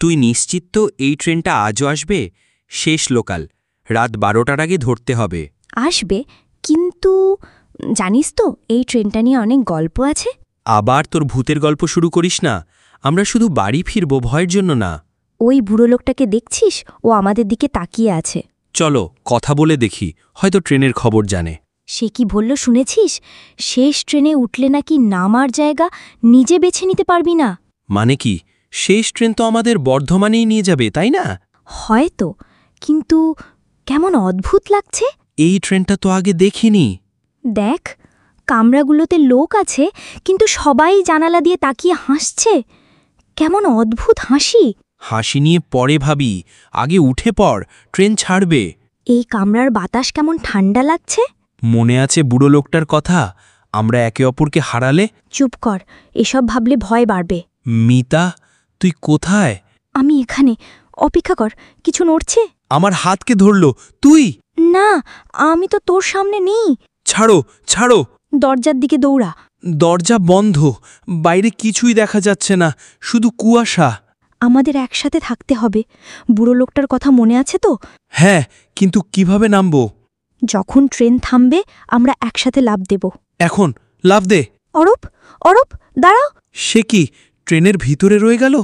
তুই নিশ্চিত তো এই ট্রেনটা আজও আসবে? শেষ লোকাল, রাত 12টার আগে ধরতে হবে। আসবে, কিন্তু জানিস তো এই ট্রেনটা নিয়ে অনেক গল্প আছে। আবার তোর ভূতের গল্প শুরু করিস না। আমরা শুধু বাড়ি ফিরব, ভয়ের জন্য না। ওই বুড়ো লোকটাকে দেখছিস? ও আমাদের দিকে তাকিয়ে আছে। চলো কথা বলে দেখি, হয়তো ট্রেনের খবর জানে। সে কি বলল শুনেছিস? শেষ ট্রেনে উঠলে নাকি নামার জায়গা নিজে বেছে নিতে পারবি না। মানে কি? শেষ ট্রেন তো আমাদের বর্ধমানেই নিয়ে যাবে, তাই না? হয়তো, কিন্তু কেমন অদ্ভুত লাগছে। এই ট্রেনটা তো আগে দেখিনি। দেখ, কামরাগুলোতে লোক আছে, কিন্তু সবাই জানালা দিয়ে তাকিয়ে হাসছে। কেমন অদ্ভুত হাসি। হাসি নিয়ে পরে ভাবি, আগে উঠে পড়, ট্রেন ছাড়বে। এই কামরার বাতাস কেমন ঠান্ডা লাগছে। মনে আছে বুড়ো লোকটার কথা? আমরা একে অপরকে হারালে? চুপ কর, এসব ভাবলে ভয় বাড়বে। মিতা, তুই কোথায়? আমি এখানে। অপেক্ষা কর, কিছু নড়ছে। আমার হাতকে ধরল। তুই? না, আমি তো তোর সামনে নেই। ছাড়ো, ছাড়ো। দরজার দিকে দৌড়া। দরজা বন্ধ, বাইরে কিছুই দেখা যাচ্ছে না, শুধু কুয়াশা। আমাদের একসাথে থাকতে হবে। বুড়ো লোকটার কথা মনে আছে তো? হ্যাঁ, কিন্তু কিভাবে নামবো? যখন ট্রেন থামবে আমরা একসাথে লাফ দেব। এখন লাফ দে। অরূপ, অরূপ, দাঁড়াও। সে কি ট্রেনের ভিতরে রয়ে গেল?